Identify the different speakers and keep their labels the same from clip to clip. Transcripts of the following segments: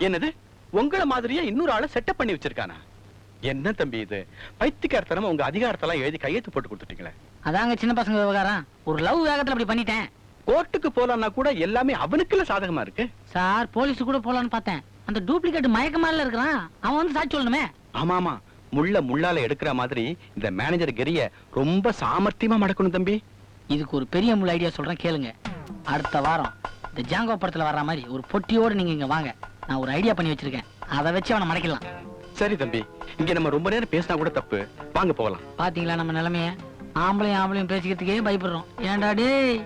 Speaker 1: என்னது உங்களை மாதிரியே இன்னொரு ஆளை செட்டப் பண்ணி வச்சிருக்கானா? என்ன தம்பி இது? பைத்தியக்காரத்தனமா உங்க அதிகாரத்தெல்லாம் எழுதி கையெழுத்து போட்டு கொடுத்துட்டீங்களே.
Speaker 2: அதாங்க சின்ன பசங்க விவகாரம். ஒரு லவ் வேகத்துல அப்படி பண்ணிட்டேன்.
Speaker 1: கோர்ட்டுக்கு போலான்னா கூட எல்லாமே அவனுக்குள்ள சாதகமா இருக்கு.
Speaker 2: சார் போலீஸ் கூட போலான்னு பார்த்தேன். அந்த டூப்ளிகேட் மயக்கமால இருக்கிறான். அவன் வந்து சாட்சி சொல்லணுமே.
Speaker 1: ஆமா ஆமா, முள்ளால எடுக்கிற மாதிரி இந்த மேனேஜர் கெரிய ரொம்ப சாமர்த்தியமா மடக்கணும் தம்பி.
Speaker 2: இதுக்கு ஒரு பெரிய முள் ஐடியா சொல்றேன் கேளுங்க. அடுத்த வாரம் இந்த ஜாங்கோ படத்துல வர்ற மாதிரி ஒரு பொட்டியோடு நீங்க இங்க வாங்க. நான் ஒரு ஐடியா பண்ணி வச்சிருக்கேன். அதை வச்சு அவனை மடக்கலாம்.
Speaker 1: சரி தம்பி, இங்க நம்ம ரொம்ப நேரம் பேசினா கூட தப்பு. வாங்க போகலாம்.
Speaker 2: பாத்தீங்களா நம்ம நிலைமைய? ஆம்பளையும் பேசிக்கிறதுக்கே பயப்படுறோம். ஏன்டா டேய்,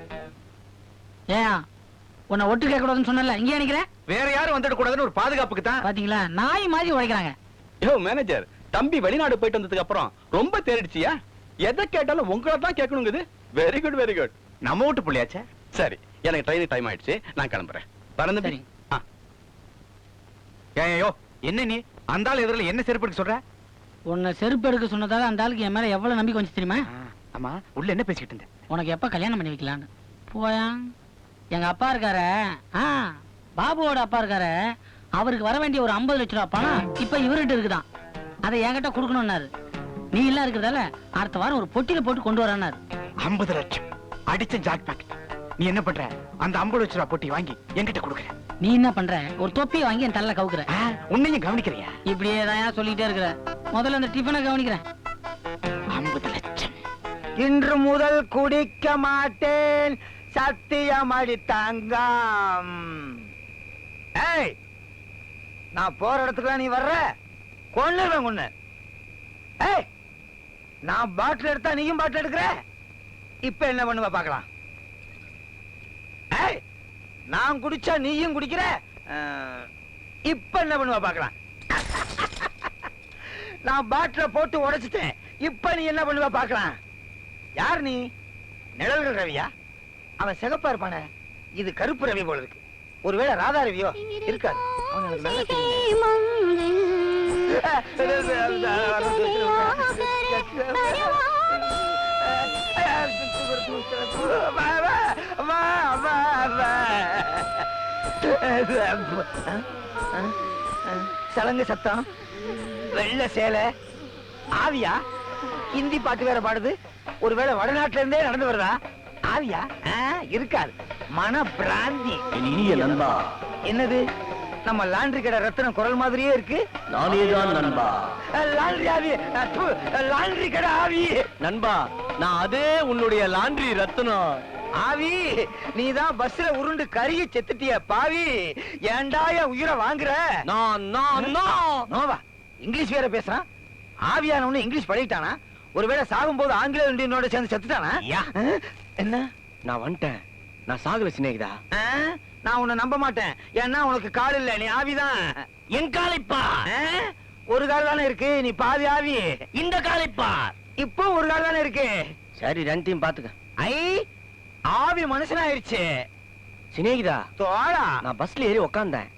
Speaker 2: ஏன் உன்னை ஒட்டு கேட்க கூடாதுன்னு சொன்னல, இங்கே நினைக்கிறேன்.
Speaker 1: வேற யாரும் வந்துட கூடாதுன்னு ஒரு பாதுகாப்புக்கு தான்.
Speaker 2: பாத்தீங்களா, நாய் மாதிரி உழைக்கிறாங்க.
Speaker 1: யோ மேனேஜர், தம்பி வெளிநாடு போயிட்டு வந்ததுக்கு அப்புறம் ரொம்ப தேடிடுச்சியா? எதை கேட்டாலும் உங்களை தான் கேட்கணுங்குது. Very good very good. நம்ம வீட்டு பிள்ளையாச்சே. சரி, எனக்கு ட்ரெயின் டைம் ஆயிடுச்சு, நான் கிளம்புறேன். வரேன் தம்பி.
Speaker 3: ஏயோ என்ன நீ அந்த ஆள் எதிரில என்ன செருப்பு எடுக்க சொல்ற?
Speaker 2: உன்னை செருப்பு எடுக்க சொன்னதால அந்த ஆளுக்கு என் மேல எவ்வளவு நம்பிக்கை வந்துச்சு தெரியுமா?
Speaker 3: ஆமா, உள்ள என்ன பேசிக்கிட்டு இருந்த?
Speaker 2: உனக்கு எப்ப கல்யாணம் பண்ணி வைக்கலான்னு. போயா, எங்க அப்பா இருக்காரு, பாபுவோட அப்பா இருக்காரு, அவருக்கு வர வேண்டிய ஒரு 50 லட்சம் ரூபாய் பணம் இப்ப இவர்கிட்ட இருக்குதான். அதை என்கிட்ட கொடுக்கணும்னாரு. நீ எல்லாம் இருக்கிறதால அடுத்த வாரம் ஒரு பொட்டியில போட்டு கொண்டு வரானாரு.
Speaker 3: 50 லட்சம் அடிச்ச ஜாக் பாக்கெட். நீ என்ன பண்ற? அந்த 50 லட்சம் ரூபாய் பொட்டி வாங்கி என்கிட்ட கொடுக்குற.
Speaker 2: நீ என்ன பண்ற? ஒரு தொப்பியை வாங்கி என் தலையில கவுக்குற.
Speaker 3: உன்னையும் கவனிக்கிறியா?
Speaker 2: இப்படியே தான் சொல்லிட்டே இருக்கிற. முதல்ல அந்த டிஃபனை கவனிக்கிறேன்.
Speaker 3: 50 லட்சம்.
Speaker 4: இன்று முதல் குடிக்க மாட்டேன், சத்தியம் அடி தங்கம். ஏய், நான் போற இடத்துக்கு நீ வர்ற கொன்னுவேன் உன்னை. ஏய், நான் பாட்டில் எடுத்தா நீயும் பாட்டில் எடுக்கிற. இப்ப என்ன பண்ணுவ பாக்கலாம். ஏய், நான் குடிச்சா நீயும் குடிக்கிற. இப்ப என்ன பண்ணுவ பாக்கலாம். நான் பாட்டில போட்டு உடைச்சிட்டேன். இப்ப நீ என்ன பண்ணுவ பாக்கலாம். யார் நீ? நிழல்கள் ரவியா? அவன் சிகப்பா இருப்பானே, இது கருப்பு ரவி போல இருக்கு. ஒருவேளை ராதா ரவியோ இருக்காது. சலங்கு சத்தம், வெள்ள சேலை, ஆவியா? ஹிந்தி பாட்டு வேற பாடுது. ஒருவேளை வடநாட்டுல இருந்தே நடந்து வருதா? ஆவியா? இருக்காது, மன பிராந்தி.
Speaker 1: நண்பா,
Speaker 4: என்னது? நம்ம லாண்டரி கடை ரத்தனம் குரல் மாதிரியே இருக்கு.
Speaker 1: நானேதான் நண்பா.
Speaker 4: லாண்டரி ஆவி, லாண்டரி கடை ஆவி.
Speaker 1: நண்பா, நான் அதே உன்னுடைய லாண்டரி ரத்தனம்.
Speaker 4: ஆவி, நீதான் பஸ்ல உருண்டு கருகி செத்துட்டிய பாவி. ஏண்டாய உயிரை வாங்குற? நோவா, இங்கிலீஷ் வேற பேசுறான். ஆவியானவனு இங்கிலீஷ் பழகிட்டானா? ஒருவேளை சாகும் போது ஆங்கில இந்தியனோட சேர்ந்து செத்துட்டானா? என்ன?
Speaker 1: நான் வந்துட்டேன். நான் சாகல சினேகிதா.
Speaker 4: நான் உன்னை நம்ப மாட்டேன். ஏன்னா உனக்கு கால் இல்ல, நீ ஆவிதான்.
Speaker 1: என் காலைப்பா.
Speaker 4: ஒரு கால் தானே இருக்கு, நீ பாதி ஆவி.
Speaker 1: இந்த காலைப்பா.
Speaker 4: இப்போ ஒரு கால் தானே இருக்கு.
Speaker 1: சரி, ரெண்டையும் பாத்துக்க.
Speaker 4: ஐ, ஆவி மனுஷனாயிருச்சு.
Speaker 1: சினேகிதா,
Speaker 4: தோழா,
Speaker 1: நான் பஸ்ல ஏறி உக்காந்தேன்.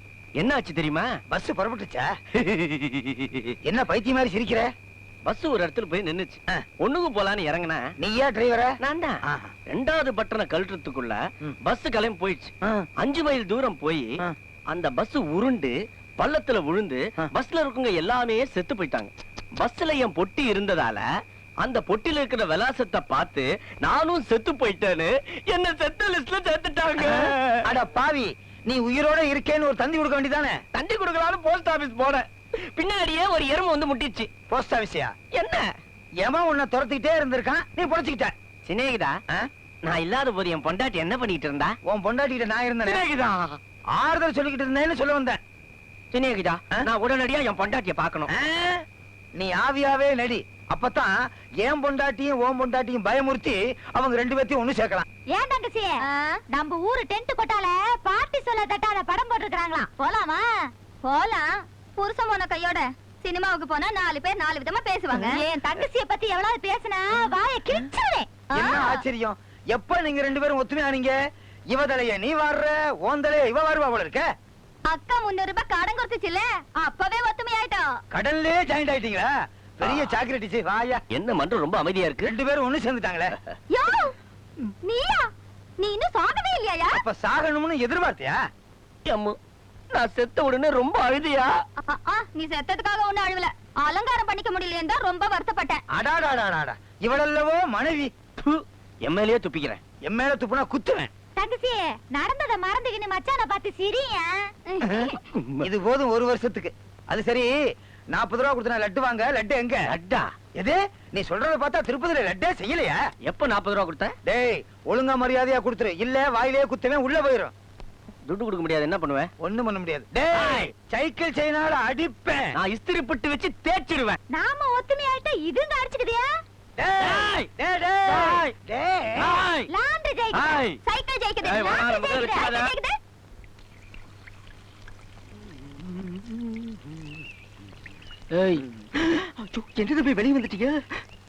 Speaker 1: என்ன ஆச்சு தெரியுமா?
Speaker 4: பஸ் புறப்பட்டுச்சா? என்ன பைத்திய மாதிரி சிரிக்கிற?
Speaker 1: பஸ் ஒரு இடத்துல போய் நின்னுச்சு. ஒண்ணுக்கு போலான்னு இறங்கினா,
Speaker 4: நீயா டிரைவரா?
Speaker 1: நான் தான். ரெண்டாவது பட்டனை கழட்டுறதுக்குள்ள பஸ் கிளம்பி போயிடுச்சு. 5 மைல் தூரம் போய் அந்த பஸ் உருண்டு பள்ளத்துல விழுந்து பஸ்ல இருக்கவங்க எல்லாமே செத்து போயிட்டாங்க. பஸ்ல என் பொட்டி இருந்ததால அந்த பொட்டில இருக்கிற விலாசத்தை பார்த்து நானும் செத்து போயிட்டேன்னு என்ன செத்த லிஸ்ட்ல சேர்த்துட்டாங்க.
Speaker 4: அட பாவி, நீ உயிரோட இருக்கேன்னு ஒரு தந்தி கொடுக்க வேண்டியதானே?
Speaker 1: தந்தி கொடுக்கலான்னு போஸ்ட் ஆபீஸ் போனேன். பின்னாடியே ஒரு எறும்பு வந்து முட்டிச்சு.
Speaker 4: போஸ்ட் ஆபீஸியா?
Speaker 1: என்ன
Speaker 4: எவன் உன்னை துரத்திக்கிட்டே இருந்திருக்கான், நீ பொழைச்சுக்கிட்ட.
Speaker 1: சினேகிதா, நான் இல்லாத போது என் பொண்டாட்டி என்ன பண்ணிட்டு இருந்தா?
Speaker 4: உன் பொண்டாட்டிகிட்ட நான் இருந்தேன்.
Speaker 1: சினேகிதா,
Speaker 4: ஆறுதல் சொல்லிக்கிட்டு இருந்தேன்னு சொல்ல வந்தேன்.
Speaker 1: சினேகிதா, நான் உடனடியா என் பொண்டாட்டிய பாக்கணும்.
Speaker 4: நீ ஆவியாவே நடி. அப்பதான் என் பொண்டாட்டியும் ஓம் பொண்டாட்டியும் பயமுறுத்தி அவங்க 2 பேத்தையும் ஒண்ணு சேர்க்கலாம்.
Speaker 5: ஏன் தங்கச்சி, நம்ம ஊரு டென்ட் கொட்டால பார்ட்டி சொல்ல தட்டால படம் போட்டுருக்காங்களா? போலாமா? போலாம். புருஷன் போன கையோட சினிமாவுக்கு போனா 4 பேர் 4 விதமா பேசுவாங்க. என் தங்கச்சியை பத்தி எவ்வளவு பேசினா வாயை கிழிச்சுடுவேன்.
Speaker 4: என்ன ஆச்சரியம், எப்ப நீங்க 2 பேரும் ஒத்துமையானீங்க? இவ தலைய நீ வாடுற, ஓன் தலைய இவ வாருவா போல இருக்க.
Speaker 5: அக்கா 300 ரூபாய் கடன் கொடுத்துச்சுல்ல, அப்பவே ஒத்துமையாயிட்டோம்.
Speaker 4: கடல்லே ஜாயிண்ட் ஆயிட்டீங்களா? பெரிய சாக்லேட்டிச்சு. வாயா.
Speaker 1: என்ன மன்றம் ரொம்ப அமைதியா இருக்கு.
Speaker 4: 2 பேரும் ஒண்ணு சேர்ந்துட்டாங்களே.
Speaker 5: யோ, நீயா? நீ இன்னும் சாகவே இல்லையா?
Speaker 4: அப்ப சாகணும்னு எதிர்பார்த்தியா?
Speaker 1: அம்மு, நான் செத்த உடனே ரொம்ப அழுதியா?
Speaker 5: நீ செத்ததுக்காக ஒண்ணு அழுவல, அலங்காரம் பண்ணிக்க முடியலையேன்னு தான் ரொம்ப வருத்தப்பட்டேன்.
Speaker 4: அடாடாடாடா, இவளல்லவோ மனைவி.
Speaker 1: எம்எல்ஏ துப்பிக்கிறேன்.
Speaker 4: என் மேல துப்புனா குத்துவேன்.
Speaker 5: தங்கச்சி, நடந்தத மறந்துக்கின்னு மச்சான பார்த்து சிரியா.
Speaker 4: இது போதும் 1 வருஷத்துக்கு. அது சரி, 40 ரூபா கொடுத்தா லட்டு வாங்க. லட்டு எங்க?
Speaker 1: லட்டா?
Speaker 4: எது? நீ சொல்றத பார்த்தா திருப்பதில லட்டே செய்யலையா?
Speaker 1: எப்ப 40 ரூபா கொடுத்த?
Speaker 4: டேய், ஒழுங்கா மரியாதையா கொடுத்துரு, இல்ல வாயிலே குத்துவேன், உள்ள போயிரும்.
Speaker 1: துட்டு கொடுக்க முடியாது, என்ன பண்ணுவேன்?
Speaker 4: ஒண்ணும் பண்ண முடியாது. டேய், சைக்கிள் செயினால அடிப்பேன்.
Speaker 1: நான் இஸ்திரி பட்டு வச்சு தேய்ச்சிடுவேன்.
Speaker 5: நாம ஒத்துமையாயிட்டா இதுங்க அடிச்சுக்குதியா?
Speaker 4: டேய், டேய், டேய், டேய்.
Speaker 5: லாண்டரி ஜெயிக்குது, சைக்கிள் ஜெயிக்குது, லாண்டரி ஜெயிக்குது.
Speaker 2: ஏய்,
Speaker 1: என்னது போய் வெளியே வந்துட்டீங்க?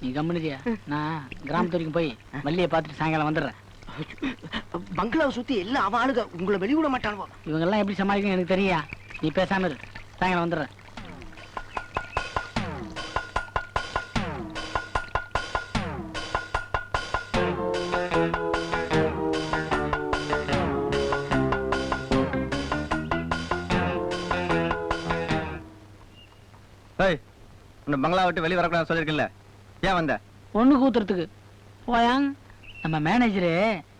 Speaker 2: நீ கம்முனுதியா? நான் கிராமத்து வரைக்கும் போய் வள்ளியை பார்த்துட்டு சாயங்காலம் வந்துடுறேன்.
Speaker 1: பங்களாவை சுத்தி எல்லாம் அவன் ஆளுங்க, உங்களை வெளிவிட மாட்டானுவோ.
Speaker 2: இவங்கெல்லாம் எப்படி சமாளிக்கணும் எனக்கு தெரியா. நீ பேசாம இரு, சாயங்காலம் வந்துடுறேன்.
Speaker 3: பங்களா விட்டு வெளியே வரக்கூடாது சொல்லிருக்கல, ஏன் வந்த?
Speaker 2: ஒண்ணு கூத்துறதுக்கு போயாங். நம்ம மேனேஜரு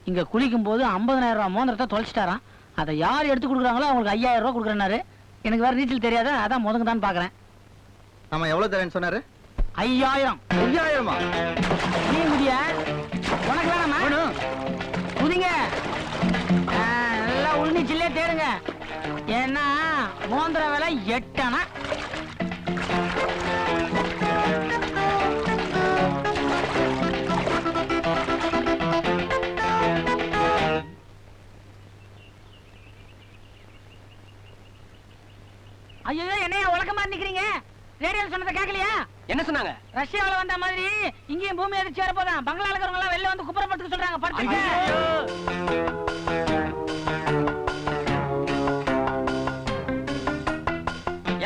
Speaker 2: இங்க குளிக்கும் போது 50,000 ரூபாய் மோதிரத்தை தொலைச்சிட்டாராம். அதை யார் எடுத்து கொடுக்குறாங்களோ அவங்களுக்கு 5,000 ரூபாய் கொடுக்குறேன்னாரு. எனக்கு வேற நீச்சல் தெரியாத, அதான் முதங்க தான் பாக்குறேன்.
Speaker 3: நம்ம எவ்வளவு தரேன்னு சொன்னாரு?
Speaker 2: 5,000.
Speaker 3: 5,000-மா?
Speaker 2: நீ முடியா? உனக்கு வேணாமா? புதிங்க நல்லா உள்நீச்சிலே தேடுங்க. ஏன்னா மோந்திர விலை 8 அணா. ஐயோ, என்னையா உலக மாதிரி நிக்கிறீங்க? ரேடியோ சொன்னதை கேட்கலையா?
Speaker 1: என்ன சொன்னாங்க?
Speaker 2: ரஷ்யாவில வந்த மாதிரி இங்கேயும் பூமி எதிர்ச்சி வரப்போதான். பங்களால இருக்கிறவங்க எல்லாம் வெளில வந்து குப்புறப்பட்டுக்க சொல்றாங்க. படுத்துங்க.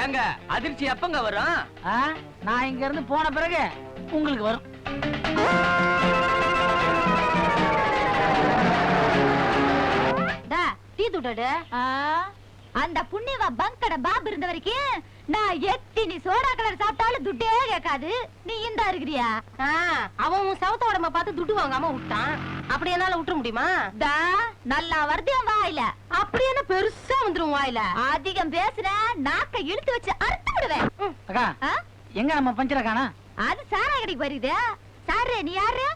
Speaker 1: ஏங்க, அதிர்ச்சி எப்பங்க வரும்?
Speaker 2: நான் இங்க இருந்து போன பிறகு உங்களுக்கு வரும்.
Speaker 5: அந்த புண்ணியவ பங்கட பாபு இருந்த வரைக்கும் நான் எத்தினி சோடா கலர் சாப்பிட்டாலும் துட்டே கேட்காது. நீ இந்த இருக்கிறியா?
Speaker 6: அவன் சவுத்த உடம்ப பார்த்து துட்டு வாங்காம விட்டான். அப்படி என்னால விட்டுற முடியுமா?
Speaker 5: நல்லா வருதியம் வாயில.
Speaker 6: அப்படி என்ன பெருசா வந்துரும் வாயில.
Speaker 5: அதிகம் பேசுற நாக்க இழுத்து வச்சு அறுத்து விடுவேன்.
Speaker 2: அக்கா, எங்க நம்ம பஞ்சர காணா?
Speaker 5: அது சாரா கடைக்கு போயிருது. சாரு, நீ யாரு?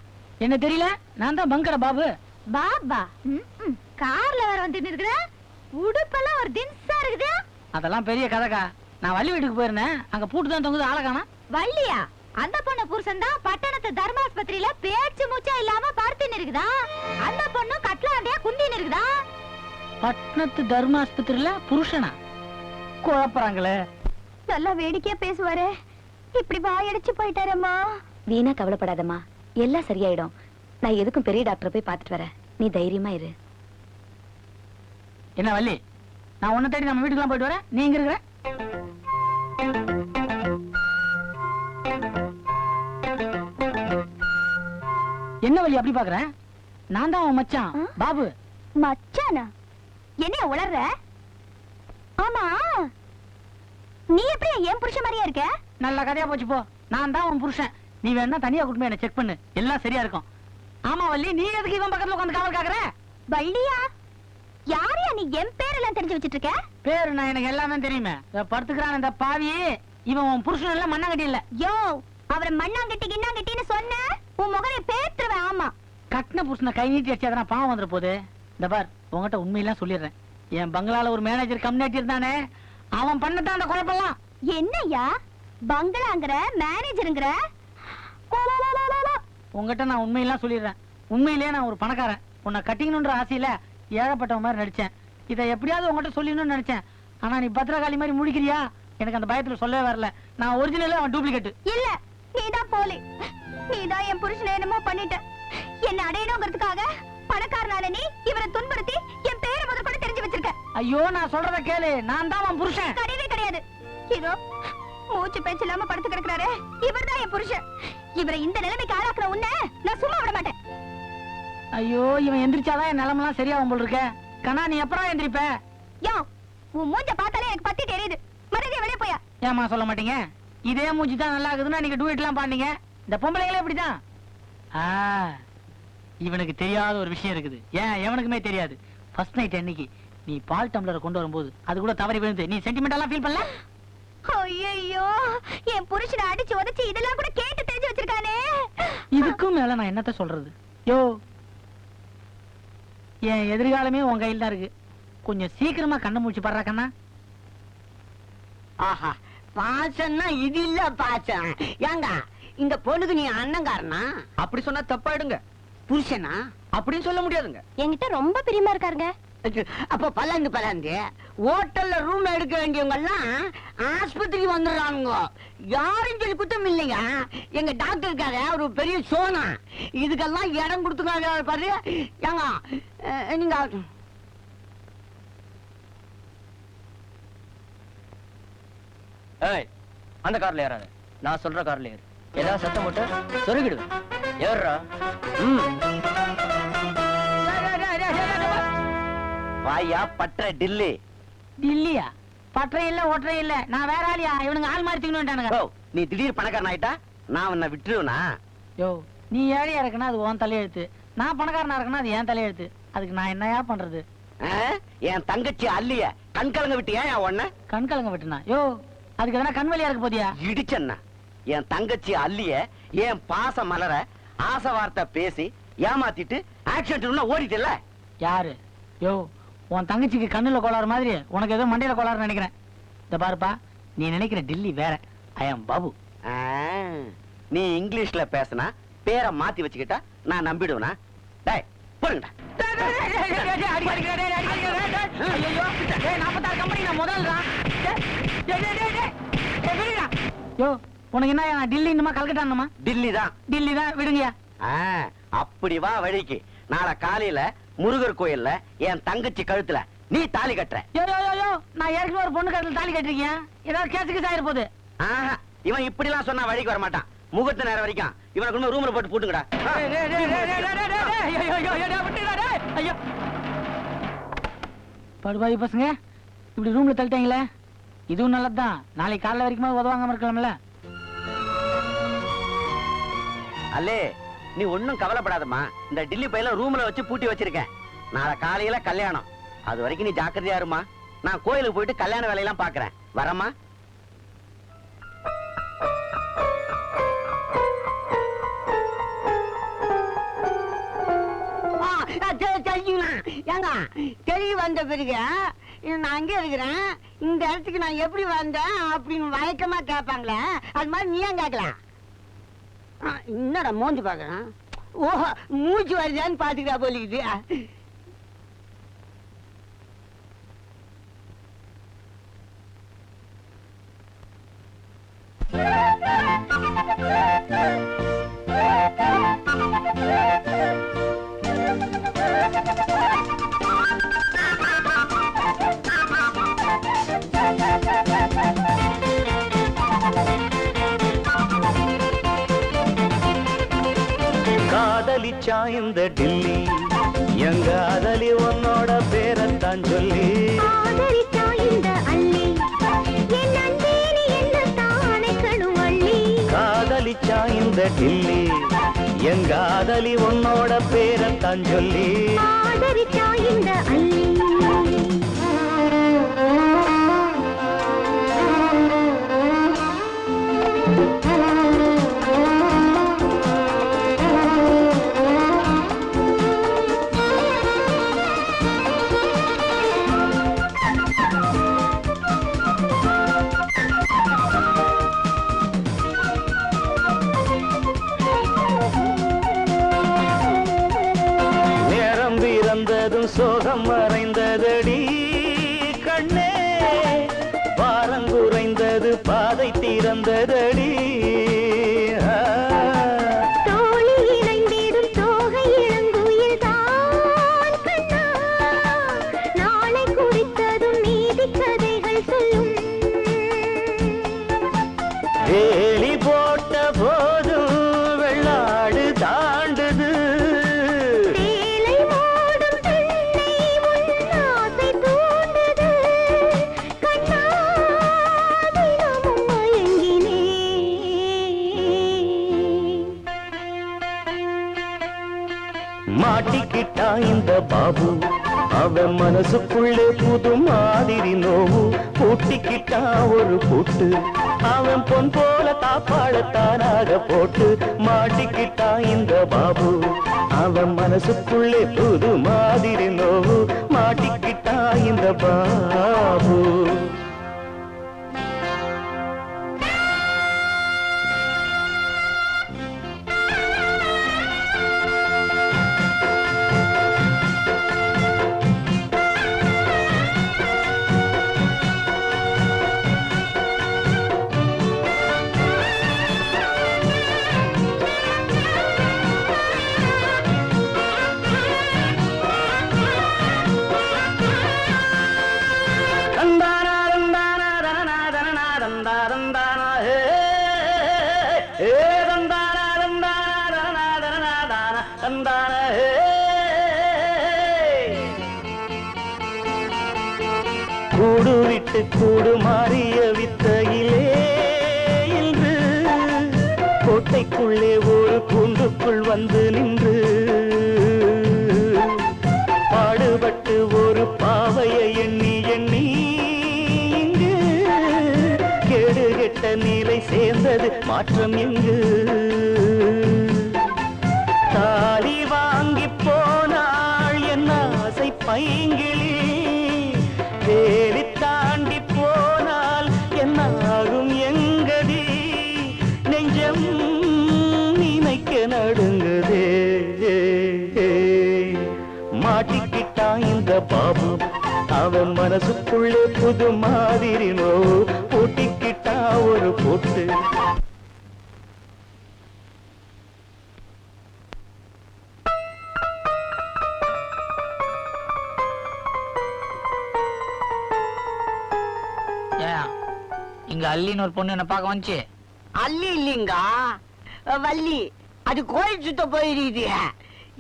Speaker 2: என்ன தெரியல. நான் தான் பங்கட பாபு.
Speaker 5: பாபா? கார்ல வேற வந்து நிக்கிற. உடுப்பெல்லாம் ஒரு தின்சா இருக்குது.
Speaker 2: அதெல்லாம் பெரிய கதைக்கா. நான் வள்ளி வீட்டுக்கு போயிருந்தேன். அங்க பூட்டு தான் தொங்குது, ஆளை காணா.
Speaker 5: வள்ளியா? அந்த பொண்ணு புருஷன் தான் பட்டணத்து தர்மாஸ்பத்திரியில பேச்சு மூச்சா இல்லாம படுத்துன்னு இருக்குதா. அந்த பொண்ணு கட்லாண்டியா குந்தின்னு இருக்குதா.
Speaker 2: பட்டணத்து தர்மாஸ்பத்திரியில புருஷனா? குழப்பறாங்களே.
Speaker 5: நல்லா வேடிக்கையா பேசுவாரு, இப்படி வாயடிச்சு போயிட்டாரம்மா.
Speaker 7: வீணா கவலைப்படாதம்மா, எல்லாம் சரியாயிடும். நான் எதுக்கும் பெரிய டாக்டரை போய் பார்த்துட்டு வரேன். நீ தைரியமா இரு.
Speaker 2: என்ன வள்ளி, நான் உன்னை தேடி நம்ம வீட்டுக்குலாம் போயிட்டு வரேன். நீ இங்க இருக்கிற? என்ன வள்ளி அப்படி பாக்குற? நான் தான் உன் மச்சான் பாபு.
Speaker 5: மச்சானா? என்ன உளர்ற? ஆமா, நீ எப்படி என் புருஷன் மாதிரியா இருக்க?
Speaker 2: நல்ல கதையா போச்சு போ. நான் தான் உன் புருஷன். நீ வேணா தனியா கூட்டு போய் என்ன செக் பண்ணு, எல்லாம் சரியா இருக்கும். ஆமா வள்ளி, நீ எதுக்கு இவன் பக்கத்துல உட்காந்து காவல் காக்குற?
Speaker 5: வள்ளியா? யாரையா நீ என் பேரெல்லாம் தெரிஞ்சு வச்சிட்டு இருக்க?
Speaker 2: பேரு நான் எனக்கு எல்லாமே தெரியுமே. படுத்துக்கிறான் இந்த பாவி. இவன் உன் புருஷன் எல்லாம் மண்ணாங்கட்டி இல்ல.
Speaker 5: யோ, அவரை மண்ணாங்கட்டி கிண்ணாங்கட்டின்னு சொன்ன உன் முகரை பேத்துருவேன். ஆமா,
Speaker 2: கட்டின புருஷனை கை நீட்டி அடிச்சாதான் பாவம் வந்துட போகுது. இந்த பார், உங்ககிட்ட உண்மையெல்லாம் சொல்லிடுறேன். என் பங்களால ஒரு மேனேஜர் கம்யூனிட்டி இருந்தானே, அவன் பண்ணத்தான் அந்த குழப்பெல்லாம்.
Speaker 5: என்னய்யா பங்களாங்கிற மேனேஜருங்கிற?
Speaker 2: உங்ககிட்ட நான் உண்மையெல்லாம் சொல்லிடுறேன். உண்மையிலேயே நான் ஒரு பணக்காரன். உன்னை கட்டிக்கணுன்ற ஆசையில ஏகப்பட்டவன் மாதிரி நடிச்சேன். இதை எப்படியாவது உங்ககிட்ட சொல்லணும்னு நினைச்சேன். ஆனா நீ பத்திரகாளி மாதிரி முடிக்கிறியா? எனக்கு அந்த பயத்துல சொல்லவே வரல. நான் ஒரிஜினல், அவன் டூப்ளிகேட்.
Speaker 5: இல்ல, நீதான் போலி. நீதான் என் புருஷனை என்னமோ பண்ணிட்ட. என்ன அடையணுங்கிறதுக்காக பணக்காரனால நீ இவரை துன்புறுத்தி என் பேரை முதல் கூட தெரிஞ்சு வச்சிருக்க.
Speaker 2: ஐயோ, நான் சொல்றத கேளு. நான் தான் அவன் புருஷன்.
Speaker 5: கிடையவே கிடையாது. இதோ மூச்சு பேச்சு இல்லாம படுத்து கிடக்குறாரு, இவர்தான் என் புருஷன். இவரை இந்த நிலைமைக்கு ஆளாக்குற உன்னை நான் சும்மா விட மாட்டேன்.
Speaker 2: ஐயோ, இவன் எந்திரிச்சாதான் என் நிலமெல்லாம் சரியாகும் போல் இருக்க. கண்ணா, நீ எப்படா எந்திரிப்ப?
Speaker 5: யோ, உன் மூஞ்ச பார்த்தாலே எனக்கு பத்தி தெரியுது. மரியாதையா வெளியே போயா.
Speaker 2: ஏமா சொல்ல மாட்டீங்க? இதே மூஞ்சி தான் நல்லா இருக்குதுன்னா நீங்க டூயட் எல்லாம் பாடுனீங்க. இந்த பொம்பளைங்களே இப்படிதான். இவனுக்கு தெரியாத ஒரு விஷயம் இருக்குது. ஏன் எவனுக்குமே தெரியாது. ஃபர்ஸ்ட் நைட் அன்னைக்கு நீ பால் டம்ளரை கொண்டு வரும்போது அது கூட தவறி விழுந்து நீ சென்டிமெண்டெல்லாம் ஃபீல் பண்ணல?
Speaker 5: ஐயோ, என் புருஷனை அடிச்சு உதைச்சு இதெல்லாம் கூட கேட்டு தெரிஞ்சு வச்சிருக்கானே.
Speaker 2: இதுக்கும் மேல நான் என்னத்த சொல்றது? யோ, என் எதிர்காலமே உன் கையில் தான் இருக்கு. கொஞ்சம் சீக்கிரமா கண்ணை மூச்சு படுறா கண்ணா.
Speaker 8: ஆஹா, பாசம்னா இது இல்ல பாசம். ஏங்க இந்த பொண்ணுக்கு நீ அண்ணங்காரனா?
Speaker 1: அப்படி சொன்னா தப்பாயிடுங்க.
Speaker 8: புருஷனா?
Speaker 1: அப்படின்னு சொல்ல முடியாதுங்க.
Speaker 5: என்கிட்ட ரொம்ப பிரியமா இருக்காருங்க.
Speaker 8: அப்ப பல்லாந்து ஹோட்டல்ல ரூம் எடுக்க வேண்டியவங்க எல்லாம் ஆஸ்பத்திரிக்கு வந்துடுறாங்க. யாரும் சொல்லி குத்தம் இல்லைங்க. எங்க டாக்டர் இருக்காரு, அவரு பெரிய சோனா. இதுக்கெல்லாம் இடம் கொடுத்துக்காரு பாரு. ஏங்க நீங்க
Speaker 1: ஏய், அந்த கார்ல ஏறாத. நான் சொல்ற கார்ல ஏறு. ஏதாவது சத்தம் போட்டு சொருகிடுவேன். ஏறுறா.
Speaker 4: வாயா பற்ற டில்லி.
Speaker 2: இல்லையா? பற்றை இல்ல ஒற்றை இல்ல. நான் வேற ஆளியா? இவனுங்க ஆள் மாறிச்சுக்கணும்ட்டானுங்க.
Speaker 4: ஓ, நீ திடீர் பணக்காரன் ஆயிட்டா நான் உன்னை விட்டுருவனா?
Speaker 2: யோ, நீ ஏழையா இருக்குன்னா அது உன் தலையெழுத்து. நான் பணக்காரனா இருக்குன்னா அது என் தலையெழுத்து. அதுக்கு நான் என்னையா பண்றது?
Speaker 4: என் தங்கச்சி அல்லிய கண் கலங்க விட்டு ஏன் உன்ன
Speaker 2: கண் கலங்க விட்டுனா? யோ, அதுக்கு எதனா கண் வலியா இருக்க போதியா?
Speaker 4: இடிச்சன்னா என் தங்கச்சி அல்லிய என் பாச மலர ஆசை வார்த்தை பேசி ஏமாத்திட்டு ஆக்சிடென்ட் ஓடிட்டல.
Speaker 2: யாரு? யோ, உன் தங்கச்சிக்கு கண்ணுல கோளாறு மாதிரி உனக்கு ஏதோ மண்டையில கோளாறு நினைக்கிறேன். இந்த பாருப்பா, நீ நினைக்கிற டில்லி வேற. ஐ அம் பாபு.
Speaker 4: நீ இங்கிலீஷ்ல பேசினா பேரை மாத்தி வச்சுக்கிட்டா நான் நம்பிடுவேனா? டேய் போடுங்கடா.
Speaker 2: யோ, உனக்கு என்ன டில்லி இன்னுமா கல்கட்டானுமா?
Speaker 4: டில்லி தான்.
Speaker 2: டில்லி தான், விடுங்கயா.
Speaker 4: அப்படி வா வழிக்கு. நாளை காலையில முருகர் கோயில்ல என் தங்கச்சி கழுத்துல நீ தாலி கட்டுற.
Speaker 2: யோ யோ யோ யோ, நான் ஏற்கனவே ஒரு பொண்ணு கழுத்துல தாலி கட்டிருக்கேன். ஏதாவது கேஸுக்கு சாயிர போகுது.
Speaker 4: இவன் இப்படி எல்லாம் சொன்னா வழிக்கு வர மாட்டான். முகூர்த்த நேரம் வரைக்கும் இவனுக்கு ரூம்ல போட்டு பூட்டுங்கடா.
Speaker 2: படுபாவி பசங்க இப்படி ரூம்ல தள்ளிட்டாங்களே. இதுவும் நல்லதுதான். நாளைக்கு காலைல வரைக்குமா உதவாங்காம இருக்கலாம்ல.
Speaker 4: அல்லே, நீ ஒண்ணும் கவலைப்படாதம்மா. இந்த டில்லி பையில ரூம்ல வச்சு பூட்டி வச்சிருக்கேன். நாளை காலையில கல்யாணம். அது வரைக்கும் நீ ஜாக்கிரதையா இருமா. நான் கோயிலுக்கு போயிட்டு கல்யாண வேலையெல்லாம் பாக்குறேன். வரமா?
Speaker 8: ஏங்க தெரிய வந்த பிறகு நான் அங்கே இருக்கிறேன், இந்த இடத்துக்கு நான் எப்படி வந்தேன் அப்படின்னு வழக்கமா கேட்பாங்களே, அது மாதிரி நீ ஏன் கேட்கலாம்? என்னடா மோந்து பாக்குறேன். ஓஹோ, மூச்சு வருதான்னு பாத்துக்கிறா போலிக்குது.
Speaker 9: காதலிச்சா இந்த டில்லி எங்க காதலி உன்னோட பேரத்தான் சொல்லி
Speaker 5: ஆதரிச்சா இந்த அள்ளி என் அன்பேனி என்ன தானே கணுவள்ளி.
Speaker 9: காதலிச்சா இந்த டில்லி எங்க காதலி உன்னோட பேரத்தான் சொல்லி
Speaker 5: ஆதரிச்சா இந்த அள்ளி.
Speaker 9: சோகம் மறைந்ததடி கண்ணே, பாரம் குறைந்தது பாதை திறந்ததடி.
Speaker 5: தோழி இணைந்திடும் தோகை இளங்குயில் தான் கண்ணா, நாளை குறித்ததும் நீதி கதைகள் சொல்லும்.
Speaker 9: வேலி போட்ட போதும் வெள்ளாடு தாண்டுது,
Speaker 5: வேலை மூடும் பெண்ணை உன் ஆசை தூண்டுது.
Speaker 9: மாட்டிக்கிட்டான் இந்த பாபு அவன் மனசுக்குள்ளே புது மாதிரி நோவு பூட்டிக்கிட்டான் ஒரு பூட்டு அவன் பொன் போல தாப்பாளத்தானாக போட்டு மாட்டிக்கிட்டான் இந்த பாபு அவன் மனசுக்குள்ளே புது மாதிரி நோவு மாட்டிக்கிட்டான் இந்த பாபு. கூடு விட்டு கூடு மாறிய வித்தையிலே இன்று கோட்டைக்குள்ளே ஒரு கூண்டுக்குள் வந்து நின்று பாடுபட்டு ஒரு பாவையை எண்ணி எண்ணி இங்கு கேடுகெட்ட நிலை சேர்ந்தது மாற்றம் எங்கு தாலி வாங்கி போனாள் என் ஆசை பைங்கிளி வேலி தாண்டி போனால் என்னாகும் எங்கதி நெஞ்சம் நினைக்க நடுங்குதே மாட்டிக்கிட்டான் இந்த பாபு அவன் மனசுக்குள்ளே புது மாதிரி நோ பூட்டிக்கிட்டா ஒரு போட்டு.
Speaker 2: இங்க அள்ளின்னு ஒரு பொண்ணு என்ன பார்க்க வந்துச்சு.
Speaker 8: அல்லி இல்லைங்க வள்ளி, அது கோயில் சுத்த போயிருக்குது.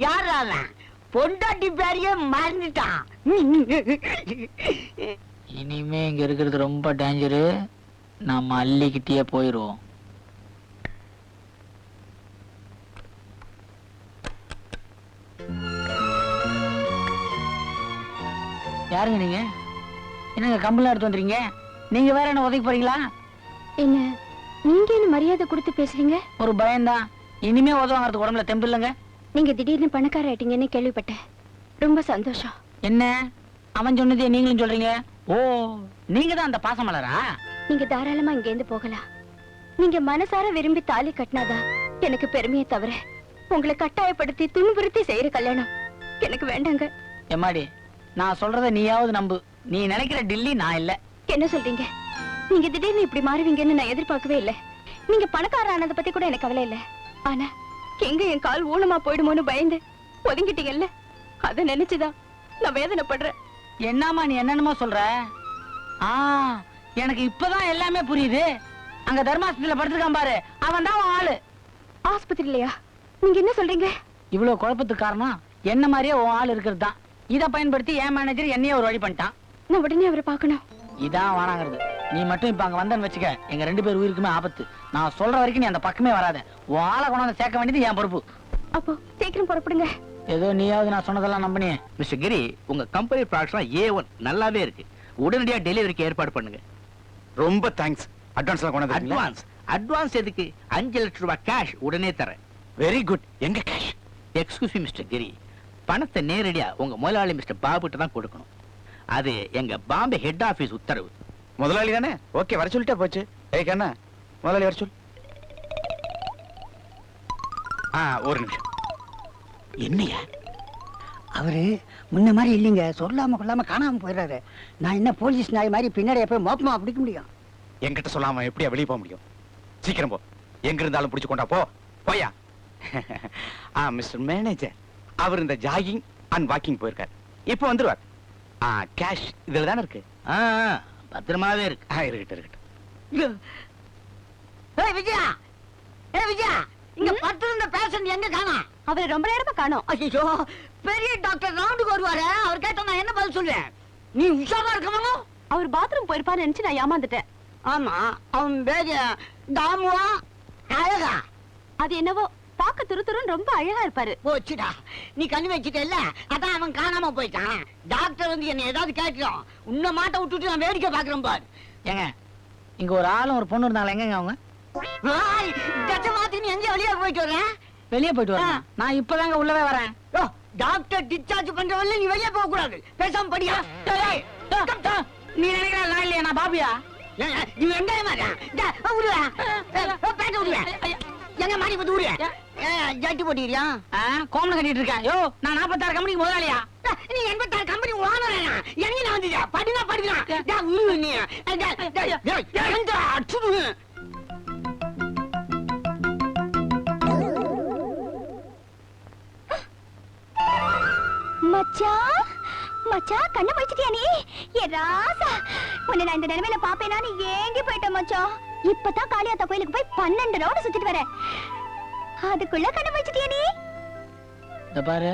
Speaker 8: யார் அவன்? பொண்டாட்டி பேரையே மறந்துட்டான்.
Speaker 2: இனிமே இங்க இருக்கிறது ரொம்ப டேஞ்சரு. நம்ம அள்ளிக்கிட்டே போயிருவோம். யாருங்க நீங்க? என்னங்க கம்பளம் எடுத்து வந்துறீங்க? நீங்க வேற என்ன உதைக்க போறீங்களா?
Speaker 7: என்ன நீங்க என்ன மரியாதை கொடுத்து பேசுறீங்க?
Speaker 2: ஒரு பயம்தான். இனிமே உதவாங்கிறதுக்கு உடம்புல தெம்பு இல்லைங்க.
Speaker 7: நீங்க திடீர்னு பணக்கார ஆயிட்டீங்கன்னு கேள்விப்பட்டேன். ரொம்ப சந்தோஷம்.
Speaker 2: என்ன அவன் சொன்னதே நீங்களும் சொல்றீங்க? ஓ, நீங்க தான் அந்த பாசமலரா?
Speaker 7: நீங்க தாராளமா இங்க இருந்து போகலாம். நீங்க மனசார விரும்பி தாலி கட்டினாதான் எனக்கு பெருமையை தவிர உங்களை கட்டாயப்படுத்தி துன்புறுத்தி செய்யற கல்யாணம் எனக்கு வேண்டாங்க.
Speaker 2: எம்மாடி, நான் சொல்றத நீயாவது நம்பு. நீ நினைக்கிற டில்லி நான் இல்ல.
Speaker 7: என்ன சொல்றீங்க? நீங்க திடீர்னு இப்படி மாறுவீங்கன்னு நான் எதிர்பார்க்கவே இல்லை. நீங்க பணக்கார ஆனதை பத்தி கூட எனக்கு கவலை இல்ல. ஆனா எங்க என் கால் ஊனமா போயிடுமோன்னு பயந்து ஒதுங்கிட்டீங்கல்ல, அத நினைச்சுதான் நான் வேதனைப்படுறேன்.
Speaker 2: என்னம்மா நீ என்னென்னமோ சொல்ற? எனக்கு இப்பதான் எல்லாமே புரியுது. அங்க தர்மாஸ்பத்திரியில படுத்திருக்கான் பாரு, அவன் தான் ஆளு.
Speaker 7: ஆஸ்பத்திரியிலயா? நீங்க என்ன சொல்றீங்க?
Speaker 2: இவ்வளவு குழப்பத்துக்கு காரணம் என்ன மாதிரியே உன் ஆள் இருக்கிறது தான். இதை பயன்படுத்தி என் மேனேஜர் என்னையே ஒரு வழி பண்ணிட்டான்.
Speaker 7: நான் உடனே அவரை பார்க்கணும்.
Speaker 2: இதான் வானாங்கிறது. நீ மட்டும் இப்ப அங்க வந்தன்னு வச்சுக்க, எங்க 2 பேர் உயிருக்குமே ஆபத்து. நான் சொல்ற வரைக்கும் நீ அந்த பக்கமே வராத. உன் ஆளை கொண்டாந்து சேர்க்க வேண்டியது என் பொறுப்பு.
Speaker 7: அப்போ சீக்கிரம் புறப்படுங்க.
Speaker 2: ஏதோ நீயாவது நான் சொன்னதெல்லாம் நம்பினே.
Speaker 4: மிஸ்டர் கிரி, உங்க கம்பெனி ப்ராடக்ட்ஸ்லாம் A1 நல்லாவே இருக்கு. உடனடியா டெலிவரிக்கு ஏற்பாடு பண்ணுங்க.
Speaker 3: ரொம்ப தேங்க்ஸ். அட்வான்ஸ் எல்லாம் கொண்டு
Speaker 4: அட்வான்ஸ் அட்வான்ஸ் எதுக்கு? 5 லட்சம் ரூபாய் கேஷ் உடனே தரேன்.
Speaker 3: Very good. எங்க கேஷ்?
Speaker 4: எக்ஸ்கியூஸ் மீ மிஸ்டர் கிரி, பணத்தை நேரடியா உங்க முதலாளி மிஸ்டர் பாபுட்ட தான் கொடுக்கணும். அது எங்க பாம்பே ஹெட் ஆபீஸ் உத்தரவு.
Speaker 3: முதலாளி தானே? ஓகே, வர சொல்லிட்டா போச்சு. ஏய் கண்ணா, முதலாளி வர சொல். ஒரு நிமிஷம்.
Speaker 8: என்னையா அவரு முன்ன மாதிரி இல்லைங்க. சொல்லாம கொள்ளாம காணாம போயிடுறாரு. நான் என்ன போலீஸ் நாய் மாதிரி பின்னாடி போய் மோப்பமா பிடிக்க முடியும்?
Speaker 3: என்கிட்ட சொல்லாம எப்படியா வெளியே போக முடியும்? சீக்கிரம் போ. எங்க இருந்தாலும் பிடிச்சு கொண்டா போ. போயா. மிஸ்டர் மேனேஜர், அவர் இந்த ஜாகிங் அண்ட் வாக்கிங் போயிருக்காரு. இப்போ வந்துருவார். கேஷ் இதுல தானே இருக்கு.
Speaker 4: பத்திரமாவே இருக்கு.
Speaker 3: இருக்கட்டும் இருக்கட்டும்.
Speaker 8: விஜயா, விஜயா, இங்க படுத்திருந்த பேஷண்ட் எங்க காணோம்?
Speaker 7: அவரை ரொம்ப நேரமா காணோம்.
Speaker 8: ஐயோ, பெரிய டாக்டர் ரவுண்டுக்கு வருவாரு. அவர் கேட்ட நான் என்ன பதில் சொல்லுவேன்? நீ உஷாரா இருக்கணும்.
Speaker 7: அவர் பாத்ரூம் போயிருப்பான்னு நினைச்சு நான் ஏமாந்துட்டேன்.
Speaker 8: ஆமா, அவன் பேரு தாமுவா அழகா.
Speaker 7: அது என்னவோ பாக்க துருதுருன்னு ரொம்ப அழகா இருப்பாரு.
Speaker 8: போச்சுடா, நீ கண்ணு வச்சுட்டல்ல, அதான் அவன் காணாம போயிட்டான். டாக்டர் வந்து என்ன ஏதாவது கேட்கிறோம், உன்னை மாட்ட விட்டுட்டு நான் வேடிக்கை பாக்குறேன் பாரு.
Speaker 2: ஏங்க இங்க ஒரு ஆளும் ஒரு பொண்ணு இருந்தாங்களா, எங்கங்க அவங்க?
Speaker 8: மாத்தி நீ எங்க வெளியே போயிட்டு வரேன்?
Speaker 2: வெளியே போயிட்டு வரேன். நான் இப்பதாங்க உள்ளவே வரேன்.
Speaker 8: டாக்டர் டிஸ்சார்ஜ் பண்றவல்ல நீ வெளியே போக கூடாது, பேசாம படியா.
Speaker 2: நீ நினைக்கிற நான் இல்லையா, நான் பாபியா?
Speaker 8: நீ எங்க எங்க மாடி போட்டு விடுவேன் ஜட்டு போட்டியா?
Speaker 2: கோமனை கட்டிட்டு இருக்கேன். யோ நான் 46 கம்பெனிக்கு முதலாளியா?
Speaker 8: நீ 86 கம்பெனி வாங்குறேன். எங்க நான் வந்து படினா படிக்கலாம் நீ அடிச்சுடு.
Speaker 5: மச்சான் மச்சான் கண்ணு முடிச்சிட்டியா நீ? ஏ ராசா, உன்னை நான் இந்த நிலைமையில பாப்பேனான்னு ஏங்கி போயிட்டேன் மச்சான். இப்பதான் காளியாத்தா கோயிலுக்கு போய் 12 ரவுண்ட் சுத்திட்டு வரேன். அதுக்குள்ள கண்ணு முடிச்சிட்டியா நீ?
Speaker 2: இந்த பாரு,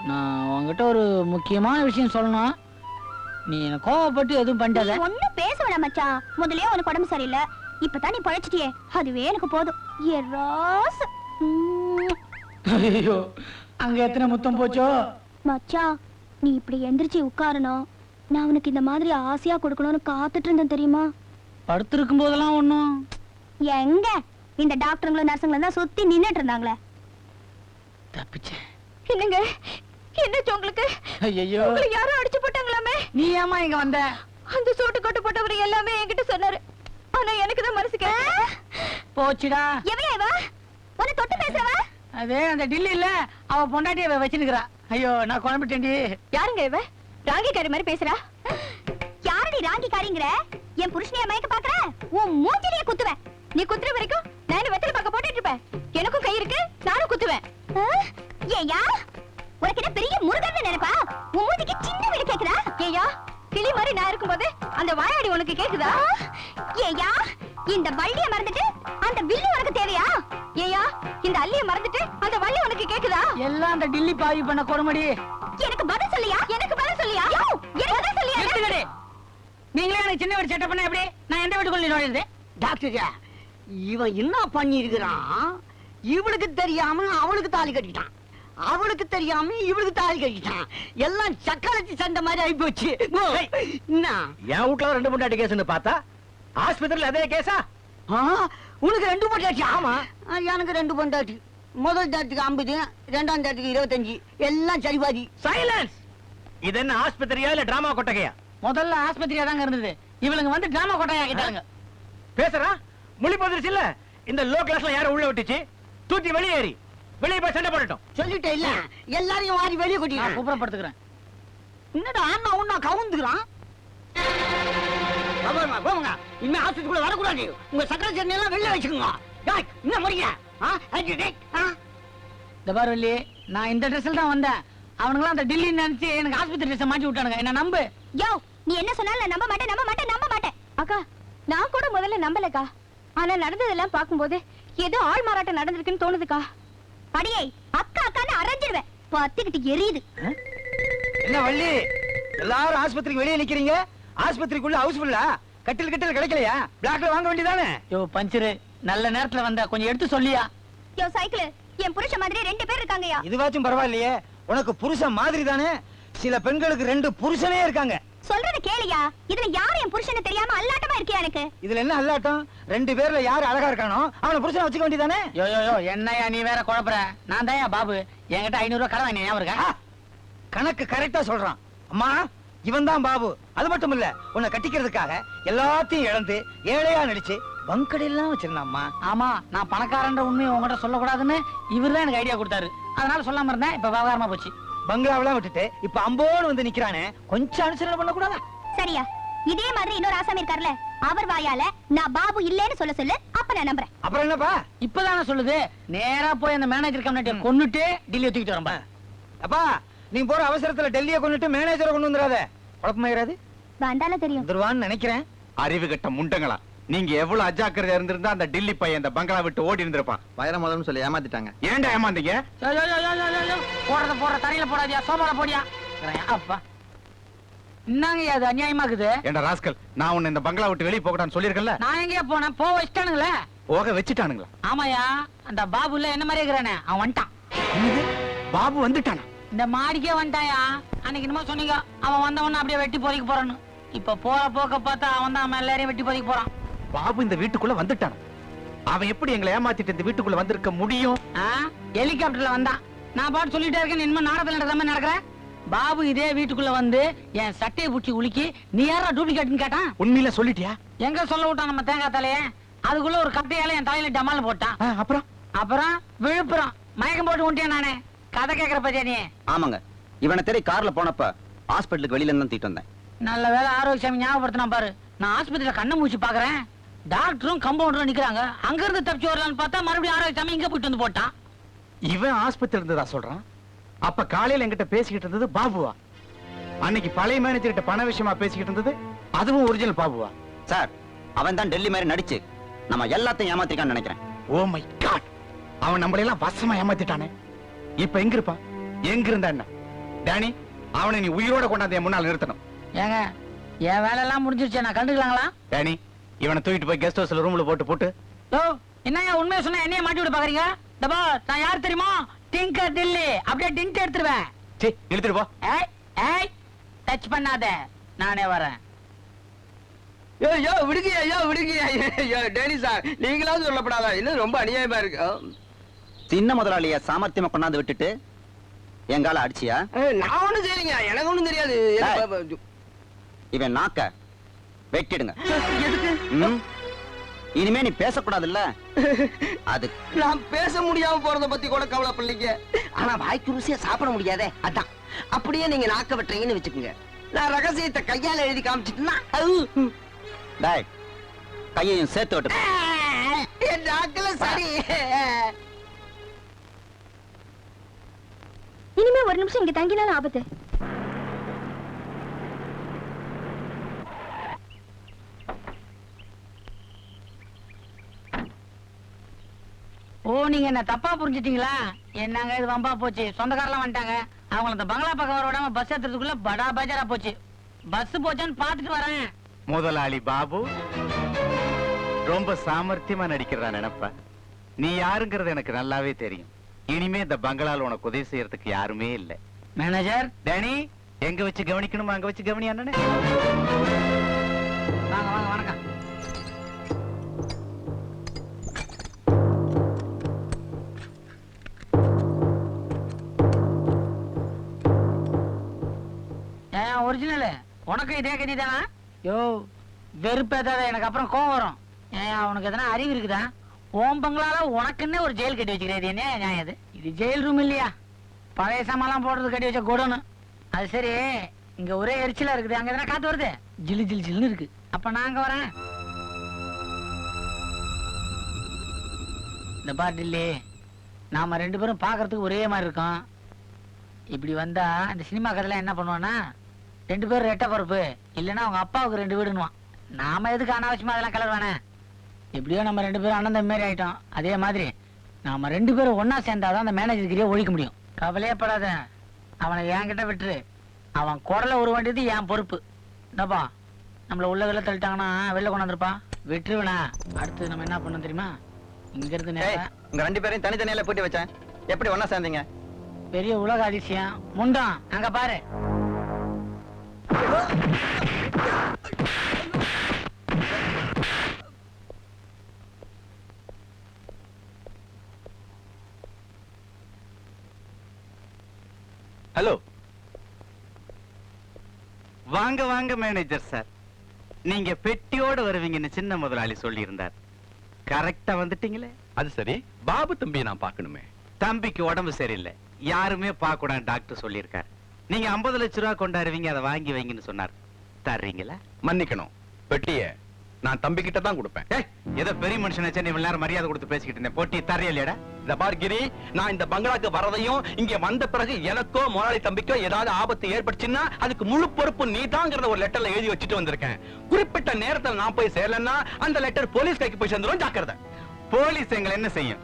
Speaker 2: நான் உங்ககிட்ட ஒரு முக்கியமான விஷயம் சொல்லணும். நீ என்ன கோவப்பட்டு எதுவும் பண்ணிட்டாத.
Speaker 5: ஒண்ணும் பேச வேணாம் மச்சான். முதல்லயே உனக்கு உடம்பு சரியில்லை, இப்பதான் நீ பழைச்சிட்டியே, அதுவே எனக்கு போதும். ஏ ராசா.
Speaker 2: ஐயோ, அங்க எத்தனை முத்தம் போச்சோ.
Speaker 5: மச்சான், நீ இப்படி எந்திரிச்சு உட்காரணும். நான் உனக்கு இந்த மாதிரி ஆசையா கொடுக்கணும்னு காத்துட்டு இருந்தேன் தெரியுமா?
Speaker 2: படுத்திருக்கும் போதெல்லாம் ஒண்ணும்.
Speaker 5: எங்க இந்த டாக்டருங்களும் நர்ஸுங்களும் தான் சுத்தி நின்னுட்டு இருந்தாங்களே.
Speaker 2: தப்பிச்சேன்.
Speaker 5: என்னங்க என்னாச்சு உங்களுக்கு?
Speaker 2: ஐயோ,
Speaker 5: உங்களை யாரும் அடிச்சு போட்டாங்களாமே?
Speaker 2: நீ ஏமா இங்க வந்த?
Speaker 5: அந்த சூட்டு கொட்டு போட்டவர் எல்லாமே என்கிட்ட சொன்னாரு. ஆனா எனக்கு தான் மனசு கேட்கல.
Speaker 2: போச்சுடா.
Speaker 5: எவையா இவ? உன்னை தொட்டு பேசுறவ?
Speaker 2: அதே அந்த டில்லி இல்ல, அவ பொண்டாட்டிய வச்சிருக்கிறா. ஐயோ நான் குழம்பிட்டேன்டி.
Speaker 5: யாருங்க இவ? ராங்கிக்காரி மாதிரி பேசுறா. யாரடி ராங்கிக்காரிங்கற? என் புருஷனைய மயக்க பாக்குற? உன் மூஞ்சிலேயே குத்துவேன். நீ குத்துற வரைக்கும் நான் வெத்தலை பாக்க போட்டுட்டு இருப்பேன். எனக்கும் கை இருக்கு, நானும் குத்துவேன். ஏயா உனக்கு என்ன பெரிய முருகன் நினைப்பா? உன் மூஞ்சிக்கு சின்ன வீடு கேக்குதா? ஏயா கிளி மாதிரி நான் இருக்கும்போது அந்த வாயாடி உனக்கு கேக்குதா? ஏயா இந்த வள்ளிய மறந்துட்டு அந்த வில்லு உனக்கு தேவையா? ஏயா இந்த அள்ளிய மறந்துட்டு அந்த வள்ளி உனக்கு கேக்குதா?
Speaker 2: எல்லாம் அந்த டில்லி பாவி பண்ண கொடுமடி.
Speaker 5: எனக்கு பதில் சொல்லியா? எனக்கு பதில் சொல்லியா? எனக்கு பதில் சொல்லியா?
Speaker 2: எடுத்துக்கடி. நீங்களே எனக்கு சின்ன வீடு செட்டப் பண்ண எப்படி? நான் எந்த வீட்டுக்குள்ள நுழையுது?
Speaker 8: டாக்டர், இவன் என்ன பண்ணி இருக்கிறான்? இவளுக்கு தெரியாம அவளுக்கு தாலி கட்டிட்டான், அவளுக்கு தெரியாம இவளுக்கு தாலி கட்டிட்டான். எல்லாம் சக்கரத்தி சண்டை மாதிரி ஆகி போச்சு. என்ன
Speaker 4: என் வீட்டுல 2 பொண்டாட்டி கேஸ்னு பார்த்தா ஆஸ்பத்திரியில அதே கேஸா?
Speaker 8: உனக்கு 2 பொண்டாட்டி? ஆமா, எனக்கு 2 பொண்டாட்டி. முதல் தாட்டுக்கு 50, 2ஆம் தாட்டுக்கு 25, எல்லாம் சரிபாதி.
Speaker 4: சைலன்ஸ். இது என்ன ஆஸ்பத்திரியா இல்ல டிராமா கொட்டகையா?
Speaker 2: முதல்ல ஆஸ்பத்திரியா தாங்க இருந்தது. இவளுங்க வந்து டிராமா கொட்டையா கிட்டாங்க.
Speaker 4: பேசுறா மொழி பதிர்ச்சி இல்ல. இந்த லோ கிளாஸ்ல யார உள்ள விட்டுச்சு? தூக்கி வெளியேறி வெளியே போய் சண்டை போடட்டும்.
Speaker 8: சொல்லிட்டே இல்ல, எல்லாரையும் வாரி வெளியே
Speaker 2: நான்
Speaker 8: கொட்டிடுறேன்.
Speaker 2: குப்புறப்படுத்துக்கிறேன்.
Speaker 8: என்னடா அண்ணா உன்னா கவுந்துக்கிறான்? போங்க, இனிமே ஆஸ்பத்திரிக்குள்ள வரக்கூடாது. உங்க சக்கரை எல்லாம் வெளில வச்சுக்கோங்க. என்ன முடிய?
Speaker 2: இந்த பாரு வள்ளி, நான் இந்த ட்ரெஸ்ல தான் வந்தேன். அவனுங்களாம் அந்த டில்லி நினைச்சு எனக்கு ஆஸ்பத்திரி ட்ரெஸ் மாட்டி விட்டானுங்க. என்ன நம்பு.
Speaker 5: யோ நீ என்ன சொன்னாலும் நான் நம்ப மாட்டேன், நம்ப மாட்டேன், நம்ப மாட்டேன். அக்கா நான் கூட முதல்ல நம்பலக்கா. ஆனா நடந்ததெல்லாம் பாக்கும்போது ஏதோ ஆள் மாறாட்டம் நடந்திருக்குன்னு தோணுதுக்கா. அடியே அக்கா அக்கான்னு அரைஞ்சிடுவேன். பத்திக்கிட்டு எரியுது.
Speaker 4: என்ன வள்ளி, எல்லாரும் ஆஸ்பத்திரிக்கு வெளியே நிக்கிறீங்க? ஆஸ்பத்திரிக்குள்ள ஹவுஸ்ஃபுல்லா? கட்டில் கட்டில் கிடைக்கலையா? பிளாக்ல வாங்க வேண்டியதானே?
Speaker 2: யோ பஞ்சரு, நல்ல நேரத்துல வந்த, கொஞ்சம் எடுத்து சொல்லியா?
Speaker 5: யோ சைக்கிள், என் புருஷன் மாதிரி 2 பேர் இருக்காங்கயா.
Speaker 4: இதுவாச்சும் பரவாயில்லையே, உனக்கு புருஷன் மாதிரி தானே. சில பெண்களுக்கு 2 புருஷனே இருக்காங்க.
Speaker 5: சொல்றத கேளியா. இதுல யார் என் புருஷன் தெரியாம அல்லாட்டமா இருக்கியா எனக்கு?
Speaker 4: இதுல என்ன அல்லாட்டம்? 2 பேர்ல யாரு அழகா இருக்கானோ அவனை புருஷனை வச்சுக்க வேண்டியதானே?
Speaker 2: யோ யோ யோ, என்னையா நீ வேற குழப்பற? நான் தான் பாபு, என்கிட்ட 500 ரூபாய் கடன் வாங்கினேன், ஞாபகம் இருக்கா?
Speaker 4: கணக்கு கரெக்டா சொல்றான். அம்மா இவன் தான் பாபு. அது மட்டும் இல்ல, உன்னை கட்டிக்கிறதுக்காக எல்லாத்தையும் இழந்து ஏழையா நடிச்சு பங்கடையெல்லாம் வச்சிருந்தாம்மா.
Speaker 2: ஆமா, நான் பணக்காரன்ற உண்மையை உங்ககிட்ட சொல்லக்கூடாதுன்னு இவர்தான் எனக்கு ஐடியா கொடுத்தாரு. அதனால சொல்லாம இருந்தேன். இப்ப விவகாரமா போச்சு.
Speaker 4: பங்களாவெல்லாம் விட்டுட்டு இப்ப அம்போன்னு வந்து நிக்கிறானே, கொஞ்சம் அனுசரணை பண்ண கூடாதா?
Speaker 5: சரியா? இதே மாதிரி இன்னொரு ஆசாமி இருக்கார்ல, அவர் வாயால நான் பாபு இல்லன்னு சொல்ல சொல்லு, அப்ப நான் நம்புறேன்.
Speaker 4: அப்புறம் என்னப்பா?
Speaker 2: இப்பதானே சொல்லுது. நேரா போய் அந்த மேனேஜர் கம்யூனிட்டியை கொன்னுட்டு டெல்லியை தூக்கிட்டு வரம்பா.
Speaker 4: அப்பா நீ போற அவசரத்துல டெல்லியை கொண்டுட்டு மேனேஜரை கொண்டு வந்துடாத. குழப்பமாயிராது?
Speaker 5: வந்தால தெரியும்
Speaker 4: வந்துருவான்னு நினைக்கிறேன்.
Speaker 3: அறிவு கட்ட முண்டங்களா, நீங்க எவ்வளவு அஜாக்கிரதையா இருந்திருந்தா அந்த டில்லி பையன் அந்த பங்களா விட்டு ஓடி இருந்திருப்பான்.
Speaker 9: வைரமலம்னு சொல்லி ஏமாத்திட்டாங்க.
Speaker 3: ஏன்டா ஏமாந்தீங்க?
Speaker 2: யோ, யோ, யோ, யோ, யோ, யோ. போடுற தரையில போடாதியா, சோபால போடியா. அப்பா என்னங்க அது அநியாயமா இருக்குது?
Speaker 3: ஏன்டா ராஸ்கல், நான் உன்னை இந்த பங்களா விட்டு வெளியே போகட்டான்னு சொல்லியிருக்கேன்ல.
Speaker 2: நான் எங்கேயா போனேன்? போக வச்சிட்டானுங்களே.
Speaker 3: போக வச்சுட்டானுங்களா?
Speaker 2: ஆமாயா, அந்த பாபுல என்ன மாதிரி இருக்கிறானே அவன் வந்துட்டான்.
Speaker 3: என்னது? பாபு வந்துட்டானா?
Speaker 2: இந்த மாடிக்கே வந்துட்டாயா. அன்னைக்கு என்னமோ சொன்னீங்க அவன் வந்தவன அப்படியே வெட்டி போதைக்கு போறான்னு. இப்ப போற போக்க பார்த்தா அவன் தான் எல்லாரையும் வெட்டி போதைக்கு போறான்.
Speaker 3: பாபு இந்த வீட்டுக்குள்ள வந்துட்டானா? அவன் எப்படி எங்களை ஏமாத்திட்டு இந்த வீட்டுக்குள்ள வந்திருக்க முடியும்?
Speaker 2: ஹெலிகாப்டர்ல வந்தான். நான் பாட்டு சொல்லிட்டே இருக்கேன், இனிமே நாடகத்துல நடக்கிற மாதிரி நடக்கிறேன். பாபு இதே வீட்டுக்குள்ள வந்து என் சட்டையை பூச்சி உலுக்கி நீ யாரா டூப்ளிகேட்னு கேட்டான்.
Speaker 3: உண்மையில சொல்லிட்டியா?
Speaker 2: எங்க சொல்ல விட்டான் நம்ம தேங்காய் தலைய. அதுக்குள்ள ஒரு கட்டையால என் தலையில டமால் போட்டான். அப்புறம் விழுப்புரம் மயக்கம் போட்டு விட்டேன் நானே. கதை கேக்குற பத்தியா நீ?
Speaker 10: ஆமாங்க, இவனை தேடி கார்ல போனப்ப ஹாஸ்பிட்டலுக்கு வெளியில இருந்து தீட்டு வந்தேன்.
Speaker 2: நல்ல வேலை ஆரோக்கியசாமி ஞாபகப்படுத்தினா பாரு. நான் ஆஸ்பத்திரியில கண்ணை மூச்சு பாக்குறேன், டாக்டரும் கம்பவுண்டரும் நிக்கிறாங்க. அங்க இருந்து தப்பிச்சு வரலான்னு பார்த்தா மறுபடியும் ஆரோக்கியசாமி இங்க போயிட்டு வந்து போட்டான்.
Speaker 3: இவன் ஆஸ்பத்திரி இருந்ததா சொல்றான். அப்ப காலையில என்கிட்ட பேசிக்கிட்டு இருந்தது பாபுவா? அன்னைக்கு பழைய மேனேஜர் கிட்ட பண விஷயமா பேசிக்கிட்டு இருந்தது அதுவும் ஒரிஜினல் பாபுவா?
Speaker 10: சார், அவன் தான் டெல்லி மாதிரி நடிச்சு நம்ம எல்லாத்தையும் ஏமாத்திருக்கான்னு நினைக்கிறேன்.
Speaker 3: ஓ மை காட், அவன் நம்மள எல்லாம் வசமா ஏமாத்திட்டானே. இப்ப எங்க இருப்பான்? எங்க இருந்தா என்ன? டேனி, அவனை நீ உயிரோட கொண்டாந்து என் முன்னால் நிறுத்தணும்.
Speaker 2: ஏங்க, என் வேலை எல்லாம் முடிஞ்சிருச்சு, நான் கண்டுக்கலாங்களா?
Speaker 3: டேனி, இவனை தூக்கிட்டு போய் கெஸ்ட் ஹவுஸ்ல ரூம்ல போட்டு
Speaker 2: என்னையா உண்மையை சொன்னா என்னைய மாட்டி விட பாக்குறீங்க? டபா, நான் யார் தெரியுமா? டிங்கர் டில்லி. அப்படியே டிங்க் எடுத்துருவேன்.
Speaker 3: இழுத்துட்டு போ.
Speaker 2: ஏய் ஏய், டச் பண்ணாத, நானே வரேன்.
Speaker 1: டேனி சார், நீங்களாவது சொல்லப்படாதா? இன்னும் ரொம்ப அநியாயமா இருக்கு.
Speaker 10: சின்ன முதலாளிய சாமர்த்தியமா கொண்டாந்து விட்டுட்டு எங்கால அடிச்சியா?
Speaker 1: நான் ஒண்ணும் செய்யலீங்க, எனக்கு ஒண்ணும் தெரியாது.
Speaker 10: இவன் நாக்க வெட்டிடுங்க.
Speaker 1: எதுக்கு?
Speaker 10: இனிமே நீ பேசக்கூடாதுல்ல. அது
Speaker 1: நான் பேச முடியாம போறத பத்தி கூட கவலைப்படலீங்க. ஆனா வாய்க்கு ருசியா சாப்பிட முடியாதே, அதான். அப்படியே நீங்க நாக்க வெட்டுறீங்கன்னு வச்சுக்கோங்க, நான் ரகசியத்தை கையால எழுதி காமிச்சிட்டுனா
Speaker 10: டேய், கையையும் சேர்த்து விட்டு
Speaker 1: என் நாக்குல சரி.
Speaker 7: இனிமே ஒரு நிமிஷம் இங்க தங்கினாலும் ஆபத்து.
Speaker 2: ஓ, நீங்க என்ன தப்பா புரிஞ்சிட்டீங்களா? என்னங்க இது வம்பா போச்சு. சொந்தக்காரெல்லாம் வந்துட்டாங்க. அவங்க அந்த பங்களா பக்கம் வர விடாம பஸ் ஏத்துறதுக்குள்ள படா பஜாரா போச்சு. பஸ் போச்சான்னு பாத்துட்டு வரேன்.
Speaker 3: முதலாளி பாபு ரொம்ப சாமர்த்தியமா நடிக்கிறதா நினைப்ப. நீ யாருங்கிறது எனக்கு நல்லாவே தெரியும். இனிமே இந்த பங்களால உனக்கு உதவி செய்யறதுக்கு யாருமே இல்ல.
Speaker 2: மேனேஜர்
Speaker 3: டேனி, எங்க வச்சு கவனிக்கணுமா அங்க வச்சு கவனி. அண்ணனே
Speaker 2: வாங்க வாங்க, வணக்கம். ஒரிஜினல் உனக்கு இதே கதி தானா? யோ, வெறுப்பேதாத, எனக்கு அப்புறம் கோவம் வரும். உனக்கு எதனா அறிவு இருக்குதா? ஓம் பங்களால உனக்குன்னு ஒரு ஜெயில் கட்டி வச்சுக்கிறது என்ன நியாயம்? இது ஜெயில் ரூம் இல்லையா? பழைய சாமான் போடுறது கட்டி வச்ச குடோனு. அது சரி, இங்க ஒரே எரிச்சலா இருக்குது. அங்க எதனா காத்து வருது? ஜிலு ஜிலு ஜில்னு இருக்கு. அப்ப நாங்க வரேன். இந்த பாட்டிலே நாம ரெண்டு பேரும் பாக்குறதுக்கு ஒரே மாதிரி இருக்கோம். இப்படி வந்தா இந்த சினிமா கதையில என்ன பண்ணுவான்னா, ரெண்டு பேரும் ரெட்டை பருப்பு, இல்லைன்னா அவங்க அப்பாவுக்கு 2 வீடுன்னுவான். நாம எதுக்கு அனாவசியமா அதெல்லாம் கலர்? எப்படியோ நம்ம 2 பேரும் அண்ணன் தம்பி மாதிரி ஆயிட்டோம். அதே மாதிரி நாம 2 பேரும் ஒன்னா சேர்ந்தாதான் அந்த மேனேஜர்கிட்டயே ஒழிக்க முடியும். கவலையே படாத, அவனை என்கிட்ட விட்டுரு. அவன் குடலை ஒரு வேண்டியது என் பொறுப்பு. என்னப்பா, நம்மள உள்ள வெளில தள்ளிட்டாங்கன்னா வெளில கொண்டாந்துருப்பான். விட்டுருவனா? அடுத்து நம்ம என்ன பண்ணோம் தெரியுமா? இங்க இருந்து
Speaker 10: உங்க 2 பேரையும் தனித்தனியில போட்டி வச்சேன். எப்படி ஒன்னா சேர்ந்தீங்க?
Speaker 2: பெரிய உலக அதிசயம். முண்டம் அங்க பாரு.
Speaker 3: ஹலோ, வாங்க வாங்க மேனேஜர் சார். நீங்க பெட்டியோட வருவீங்கன்னு சின்ன முதலாளி சொல்லி இருந்தார். கரெக்டா வந்துட்டீங்களே.
Speaker 11: அது சரி, பாபு தம்பியை நான் பார்க்கணுமே.
Speaker 3: தம்பிக்கு உடம்பு சரியில்லை, யாருமே பார்க்க கூடாது டாக்டர் சொல்லியிருக்காரு. நீங்க 50 லட்சம் ரூபாய் கொண்டாருவீங்க, அதை வாங்கி வைங்கன்னு சொன்னார். தர்றீங்களா?
Speaker 11: மன்னிக்கணும், பெட்டியை நான் தம்பி கிட்ட தான் கொடுப்பேன்.
Speaker 3: ஏதோ பெரிய மனுஷன் இவ்வளவு நேரம் மரியாதை கொடுத்து பேசிக்கிட்டு இருந்தேன். போட்டி தரையிலடா.
Speaker 11: இந்த பார்கிரி, நான் இந்த பங்களாக்கு வரதையும் இங்க வந்த பிறகு எனக்கோ முதலாளி தம்பிக்கோ ஏதாவது ஆபத்து ஏற்பட்டுச்சுன்னா அதுக்கு முழு பொறுப்பு நீ தாங்கிறத ஒரு லெட்டர்ல எழுதி வச்சுட்டு வந்திருக்கேன். குறிப்பிட்ட நேரத்தில் நான் போய் சேரலன்னா அந்த லெட்டர் போலீஸ் கைக்கு போய் சேர்ந்துரும். ஜாக்கிரதை.
Speaker 3: போலீஸ் எங்களை என்ன செய்யும்?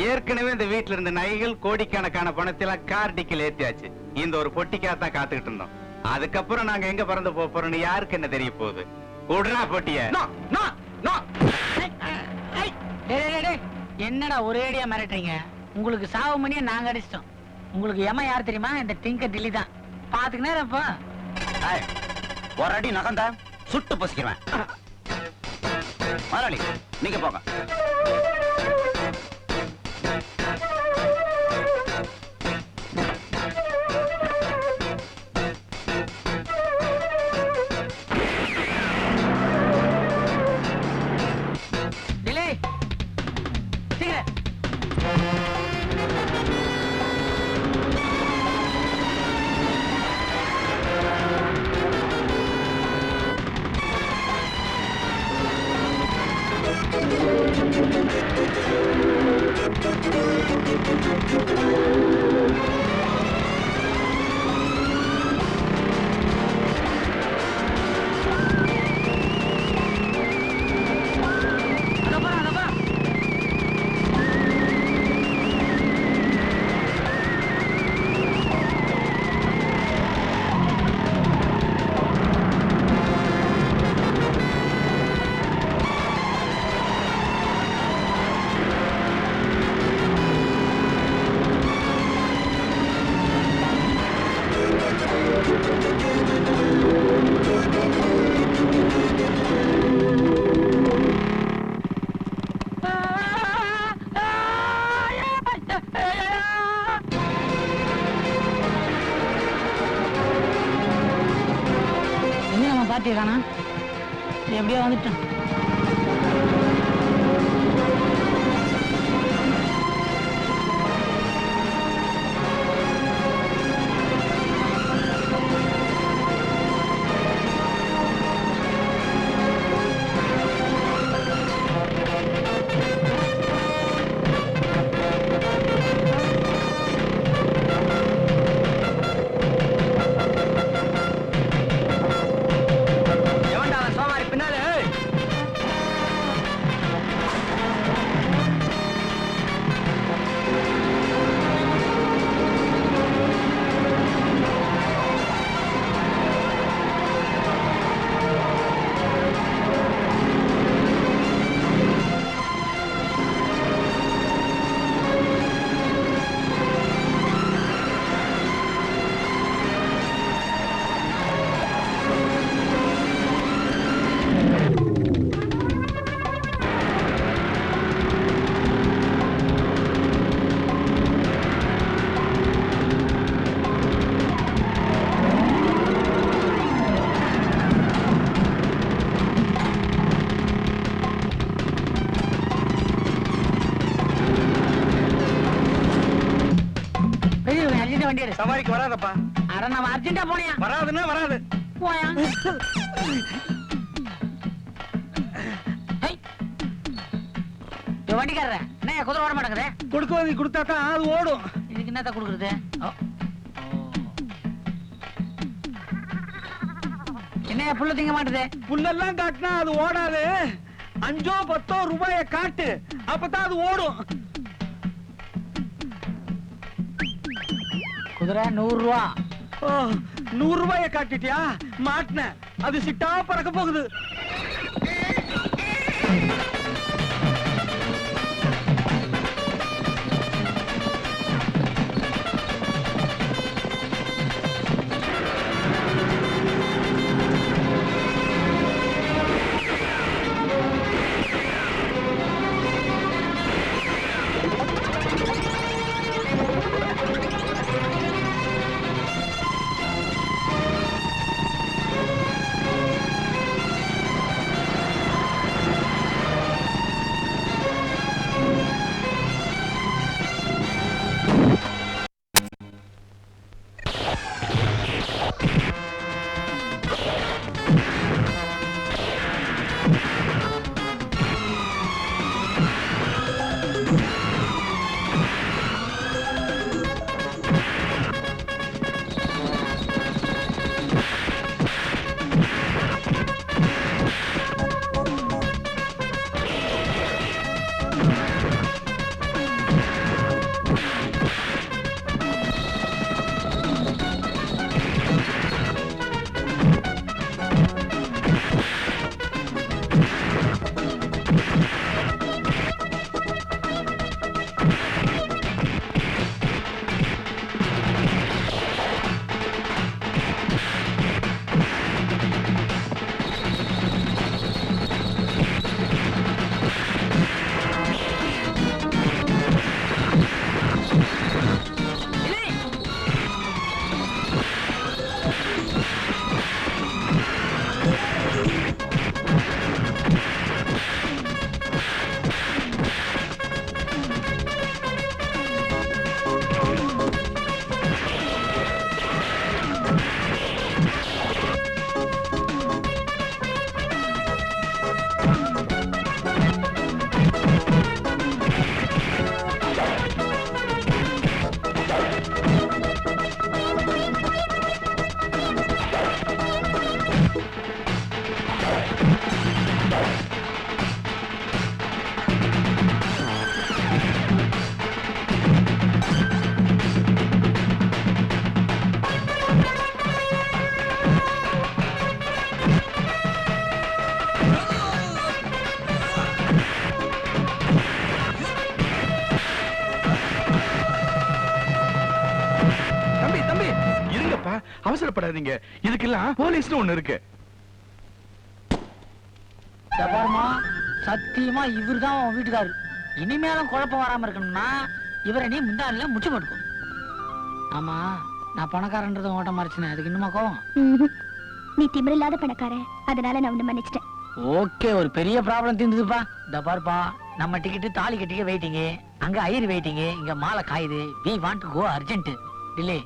Speaker 3: ஏற்கனவே இந்த வீட்டுல இருந்த நகைகள் கோடிக்கணக்கான பணத்தெல்லாம் கார் டிக்கில் ஏத்தியாச்சு. இந்த ஒரு பொட்டிக்காத்தான் காத்துக்கிட்டு இருந்தோம். அதுக்கப்புறம் நாங்க எங்க பறந்து போறோம்னு யாருக்கு என்ன தெரிய போகுது? உடனே பொட்டிய
Speaker 2: என்னடா ஒரேடியா மிரட்டுறீங்க? உங்களுக்கு சாவு மணியை நாங்க அடிச்சிட்டோம். உங்களுக்கு எம யார் தெரியுமா? இந்த டிங்கர் டில்லி தான். பாத்துக்கினே இருப்பா.
Speaker 10: ஒரு அடி நகந்தா சுட்டு பொசிக்கிறேன். முதலாளி நீங்க போங்க.
Speaker 2: பாட்டி காணா எப்படியோ வந்துட்டோம்.
Speaker 4: சவாரிக்கு வராதப்பா.
Speaker 2: அட நம்ம அர்ஜென்டா போனியா?
Speaker 4: வராதுன்னா வராது.
Speaker 2: போயா. வண்டிக்காரர என்ன குதிரை ஓட மாட்டேங்குது?
Speaker 4: கொடுக்குவது கொடுத்தா தான் அது ஓடும்.
Speaker 2: இதுக்கு என்னத்த கொடுக்குறது? என்ன புல்ல திங்க மாட்டுது?
Speaker 4: புல்லெல்லாம் காட்டினா அது ஓடாது. 5 10 ரூபாயை காட்டு, அப்பதான் அது ஓடும்.
Speaker 2: குதிரை 100 ரூபா.
Speaker 4: 100 ரூபாயை காட்டிட்டியா? மாட்டின அது சிட்டா பறக்க போகுது.
Speaker 11: அவசரப்படாதீங்க. இதுக்கெல்லாம் போலீஸ்னு ஒண்ணு இருக்கு.
Speaker 2: பாருமா, சத்தியமா இவர்தான் உன் வீட்டுக்காரு. இனிமேலும் குழப்பம் வராம இருக்கணும்னா இவரை நீ முந்தானில முச்சு போட்டுக்கும். ஆமா, நான் பணக்காரன்றதை ஓட்ட மறைச்சினேன், அதுக்கு இன்னுமா கோவம்?
Speaker 7: நீ திமிரில்லாத பணக்காரன், அதனால நான் உன்னை மன்னிச்சிட்டேன்.
Speaker 2: ஓகே, ஒரு பெரிய ப்ராப்ளம் தீர்ந்ததுப்பா. இந்த பாருப்பா, நம்ம டிக்கெட் தாலி கட்டிக்க வெயிட்டிங்க, அங்க ஐயர் வெயிட்டிங்க, இங்க மாலை காயுது. We want to go urgent. Delay,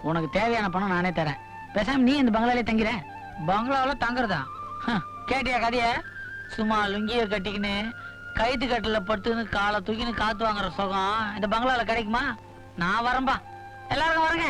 Speaker 2: உனக்கு தேவையான பணம் நானே தரேன். பேசாம நீ இந்த பங்களாலே தங்கிற. பங்களாவில தங்குறதா? கேட்டியா கதைய? சும்மா லுங்கிய கட்டிக்கின்னு கைத்து கட்டில படுத்துன்னு காலை தூக்கின்னு காத்து வாங்குற சுகம் இந்த பங்களால கிடைக்குமா? நான் வரேன்பா, எல்லாரும் வரேங்க.